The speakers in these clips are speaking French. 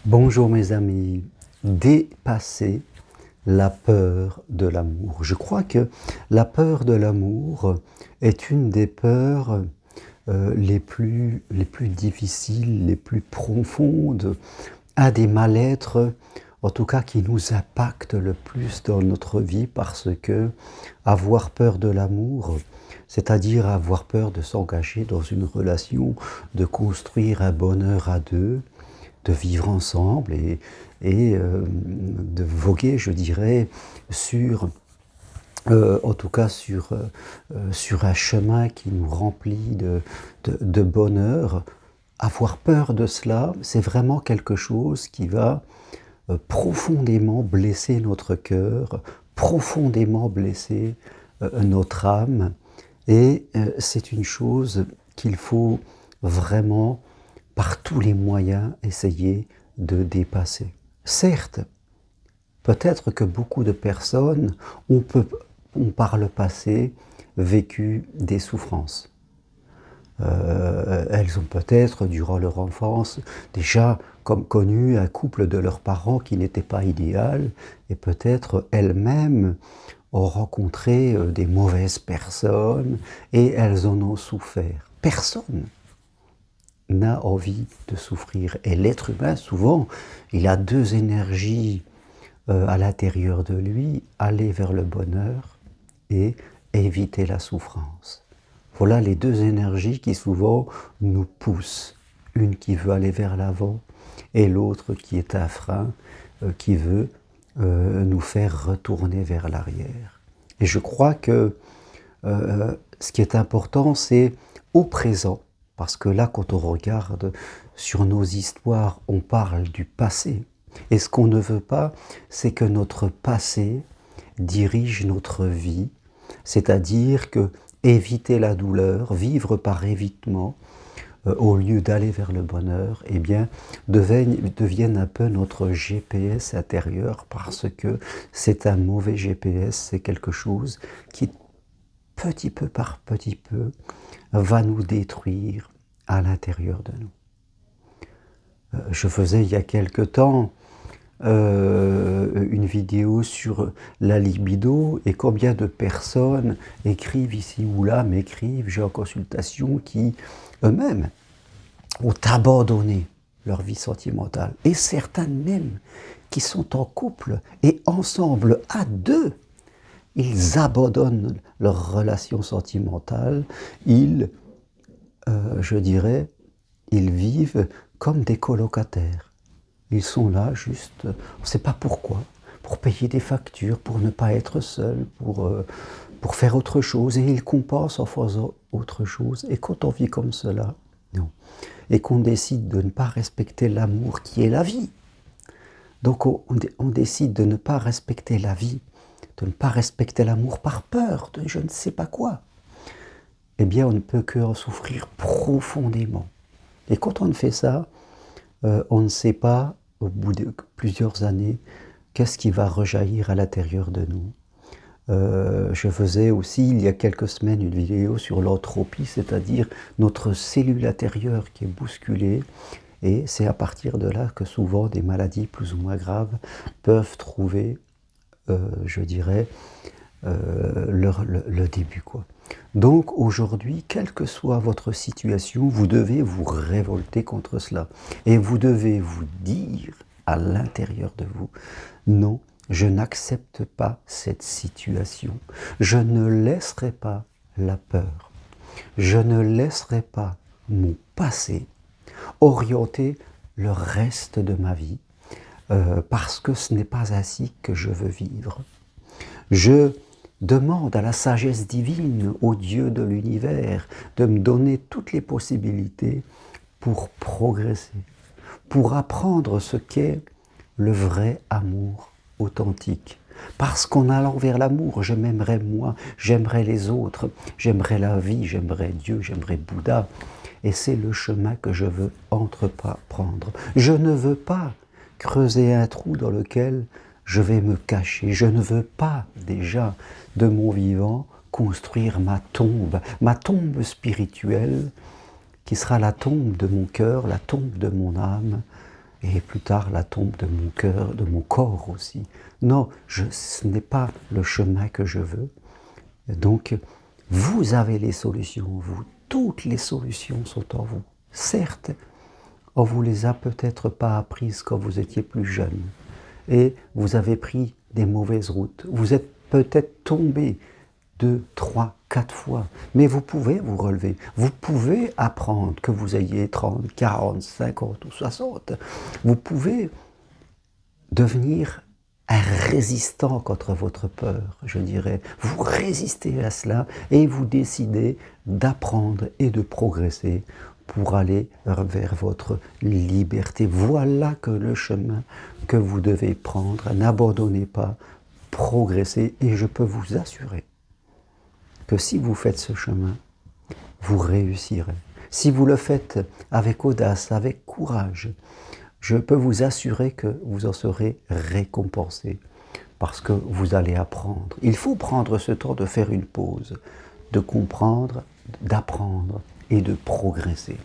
Bonjour mes amis, dépasser la peur de l'amour. Je crois que la peur de l'amour est une des peurs les plus difficiles, les plus profondes, un des mal-être, en tout cas qui nous impacte le plus dans notre vie parce que avoir peur de l'amour, c'est-à-dire avoir peur de s'engager dans une relation, de construire un bonheur à deux, de vivre ensemble et de voguer, je dirais, sur, en tout cas sur un chemin qui nous remplit de bonheur. Avoir peur de cela, c'est vraiment quelque chose qui va profondément blesser notre cœur, profondément blesser notre âme. Et c'est une chose qu'il faut vraiment, par tous les moyens, essayer de dépasser. Certes, peut-être que beaucoup de personnes ont par le passé vécu des souffrances. Elles ont peut-être, durant leur enfance, déjà comme connu un couple de leurs parents qui n'était pas idéal, et peut-être elles-mêmes ont rencontré des mauvaises personnes, et elles en ont souffert. Personne n'a envie de souffrir. Et l'être humain, souvent, il a deux énergies à l'intérieur de lui, aller vers le bonheur et éviter la souffrance. Voilà les deux énergies qui souvent nous poussent. Une qui veut aller vers l'avant et l'autre qui est un frein, qui veut nous faire retourner vers l'arrière. Et je crois que ce qui est important, c'est au présent, parce que là, quand on regarde sur nos histoires, on parle du passé. Et ce qu'on ne veut pas, c'est que notre passé dirige notre vie, c'est-à-dire que éviter la douleur, vivre par évitement, au lieu d'aller vers le bonheur, eh bien, deviennent un peu notre GPS intérieur, parce que c'est un mauvais GPS, c'est quelque chose qui, petit peu par petit peu, va nous détruire à l'intérieur de nous. Je faisais il y a quelque temps une vidéo sur la libido et combien de personnes écrivent ici ou là, m'écrivent, j'ai en consultation, qui eux-mêmes ont abandonné leur vie sentimentale. Et certaines même qui sont en couple et ensemble à deux, ils abandonnent leur relation sentimentale, je dirais, ils vivent comme des colocataires. Ils sont là juste, on ne sait pas pourquoi, pour payer des factures, pour ne pas être seul, pour faire autre chose. Et ils compensent en faisant autre chose. Et quand on vit comme cela, non. Et qu'on décide de ne pas respecter l'amour qui est la vie. Donc on décide de ne pas respecter la vie, de ne pas respecter l'amour par peur de je ne sais pas quoi. Eh bien on ne peut que en souffrir profondément. Et quand on fait ça, on ne sait pas, au bout de plusieurs années, qu'est-ce qui va rejaillir à l'intérieur de nous. Je faisais aussi, il y a quelques semaines, une vidéo sur l'entropie, c'est-à-dire notre cellule intérieure qui est bousculée, et c'est à partir de là que souvent des maladies plus ou moins graves peuvent trouver, je dirais, le début, quoi. Donc aujourd'hui, quelle que soit votre situation, vous devez vous révolter contre cela. Et vous devez vous dire à l'intérieur de vous, non, je n'accepte pas cette situation. Je ne laisserai pas la peur. Je ne laisserai pas mon passé orienter le reste de ma vie, parce que ce n'est pas ainsi que je veux vivre. Je demande à la sagesse divine, au Dieu de l'univers, de me donner toutes les possibilités pour progresser, pour apprendre ce qu'est le vrai amour authentique. Parce qu'en allant vers l'amour, je m'aimerais moi, j'aimerais les autres, j'aimerais la vie, j'aimerais Dieu, j'aimerais Bouddha. Et c'est le chemin que je veux entreprendre. Je ne veux pas creuser un trou dans lequel je vais me cacher. Je ne veux pas déjà, de mon vivant, construire ma tombe spirituelle, qui sera la tombe de mon cœur, la tombe de mon âme, et plus tard la tombe de mon cœur, de mon corps aussi. Non, ce n'est pas le chemin que je veux. Donc, vous avez les solutions, vous. Toutes les solutions sont en vous. Certes, on vous les a peut-être pas apprises quand vous étiez plus jeune. Et vous avez pris des mauvaises routes. Vous êtes peut-être tombé 2, 3, 4 fois. Mais vous pouvez vous relever. Vous pouvez apprendre, que vous ayez 30, 40, 50 ou 60. Vous pouvez devenir un résistant contre votre peur, je dirais. Vous résistez à cela et vous décidez d'apprendre et de progresser pour aller vers votre liberté. Voilà que le chemin que vous devez prendre. N'abandonnez pas, progressez, et je peux vous assurer que si vous faites ce chemin, vous réussirez. Si vous le faites avec audace, avec courage, je peux vous assurer que vous en serez récompensé parce que vous allez apprendre. Il faut prendre ce temps de faire une pause, de comprendre, d'apprendre et de progresser.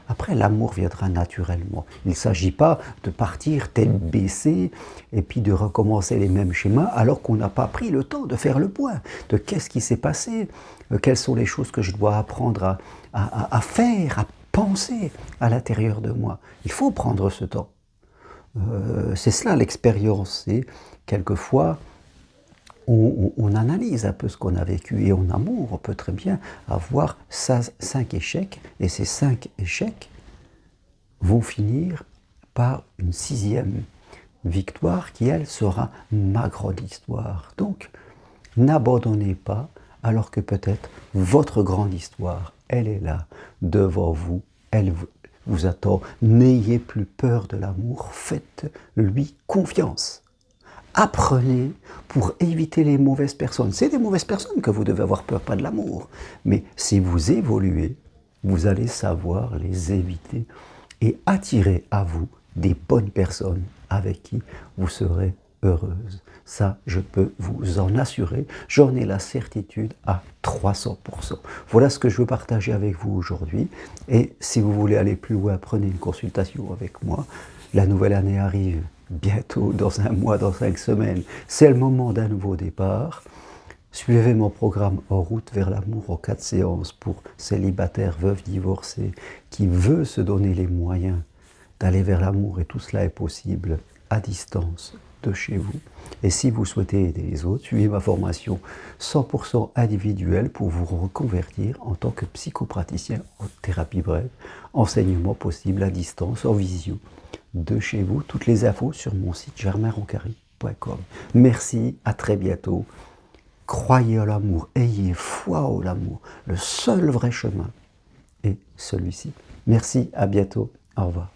Après, l'amour viendra naturellement. Il ne s'agit pas de partir tête baissée et puis de recommencer les mêmes schémas alors qu'on n'a pas pris le temps de faire le point de qu'est-ce qui s'est passé, quelles sont les choses que je dois apprendre à faire, à penser à l'intérieur de moi. Il faut prendre ce temps. C'est cela l'expérience. C'est quelquefois on analyse un peu ce qu'on a vécu, et en amour, on peut très bien avoir 5 échecs, et ces 5 échecs vont finir par une 6e victoire qui, elle, sera ma grande histoire. Donc, n'abandonnez pas, alors que peut-être votre grande histoire, elle est là, devant vous, elle vous attend. N'ayez plus peur de l'amour, faites-lui confiance. Apprenez pour éviter les mauvaises personnes. C'est des mauvaises personnes que vous devez avoir peur, pas de l'amour. Mais si vous évoluez, vous allez savoir les éviter et attirer à vous des bonnes personnes avec qui vous serez heureuse. Ça, je peux vous en assurer. J'en ai la certitude à 300%. Voilà ce que je veux partager avec vous aujourd'hui. Et si vous voulez aller plus loin, prenez une consultation avec moi. La nouvelle année arrive bientôt, dans 1 mois, dans 5 semaines. C'est le moment d'un nouveau départ. Suivez mon programme En route vers l'amour en 4 séances pour célibataires, veuves, divorcés, qui veut se donner les moyens d'aller vers l'amour, et tout cela est possible à distance de chez vous. Et si vous souhaitez aider les autres, suivez ma formation 100% individuelle pour vous reconvertir en tant que psychopraticien en thérapie brève. Enseignement possible à distance, en visio, de chez vous. Toutes les infos sur mon site germainroncari.com. Merci, à très bientôt. Croyez en l'amour, ayez foi en l'amour. Le seul vrai chemin est celui-ci. Merci, à bientôt, au revoir.